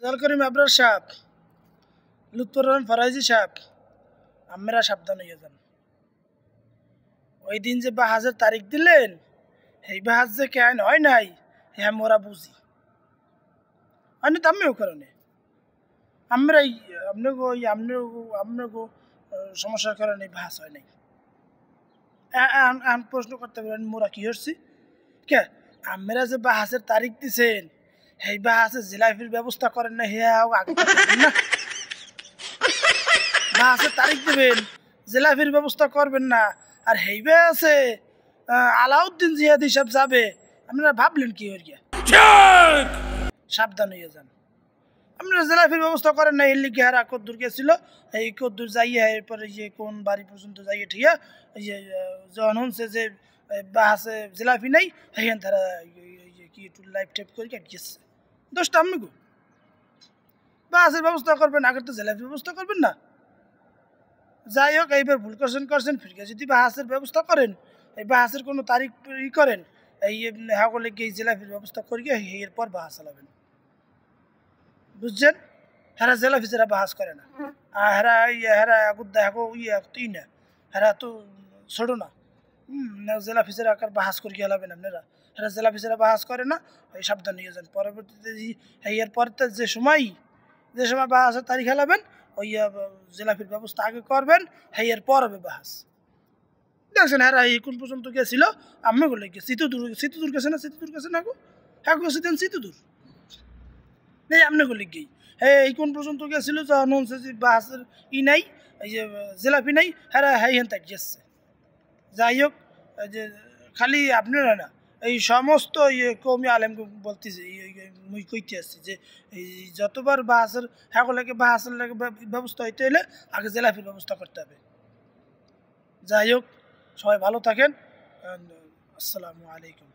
রেজাল করিম আবরার সাহেব, লুৎফর রহমান ফরাইজি সাহেব, আমরা সাবধান হইয়া যান। ওই দিন যে বাহাজের তারিখ দিলেন, এই বাহাজ যে কেন হয় নাই হ্যাঁ মোরা বুঝি হয় না, আমিও কারণে আমরা আপনাকে ওই আপনাকে সমস্যার কারণে বাহাজ হয় নাই। প্রশ্ন করতে পারেন মোরা কি হচ্ছি কে? আমরা যে বাহাজের তারিখ দিছেন, এই বাহাজের জিলাপির ব্যবস্থা করেন না, হ্যাঁ আগে না বাহাজের তারিখ দেবেন, জিলাপির ব্যবস্থা করবেন না, আর হেইবে আছে আলাউদ্দিন জিহাদি সব যাবে, আপনারা ভাবলেন কি হয়ে গিয়া? সাবধান হইয়া যান। আপনারা জিলাপির ব্যবস্থা করেন না, এর লিগে হারা কদ্দুর গেছিল, এই কদ্দুর যাইয়া এরপরে যে কোন বাড়ি পর্যন্ত যাইয়া ঠিয়া এই যে যখন হচ্ছে যে বাহাসে জিলাপি নাই, হেন তারা কি একটু লাইফ টেপ করে কেটে গেছে। দোষটা আমি গো, বাহাসের ব্যবস্থা করবেন, আগের তো জিলাপির ব্যবস্থা করবেন না। যাই হোক, এইবার ভুল করছেন ফিরকে যদি বাহাসের ব্যবস্থা করেন, এই বাহাসের কোনো তারিখ ই করেন, এই হাগলে গিয়ে জিলাপির ব্যবস্থা করিয়ে এরপর বাহাস চালাবেন, বুঝছেন? হেরা জিলাপি যারা বাহাস করে না, হেরা হেরা গুদ্দা হাগো তুই না, হেরা তো ছোটো না, জিলাপি যারা আকার বাহাস করিয়ে হেলাবেন আপনারা। হেরা জিলাপি যারা বাহাস করে না, এই সাবধান নিয়ে যান। পরবর্তীতে এরপরে যে সময় বাহাসের তারিখ হেলাবেন, ওই জিলাপির ব্যবস্থা আগে করবেন, এর পর হবে বাহাস। দেখছেন হ্যাঁ এই কোন পর্যন্ত গেছিল, আমি বলে গিয়ে সিতুদূর গেছে না, সিতুদূর গেছে না গো, হ্যাঁ গেছে দেন সিতুদূর নেই, আপনি গলে গিয়ে এই কোন পর্যন্ত গেছিল, যখন হচ্ছে যে বাহাসের ই নাই, এই যে জিলাপি নাই, হ্যাঁ হ্যাঁ হেন তাই গেছে। যাই হোক, যে খালি আপনারা না, এই সমস্ত কৌমি আলেমকে বলতেছে, মুই কইতে আসছি যে এই যতবার বাহাসের হ্যাঁগুলোকে বাহাসের লাগে ব্যবস্থা হইতে হলে আগে জিলাপির ব্যবস্থা করতে হবে। যাই হোক, সবাই ভালো থাকেন। আসসালামু আলাইকুম।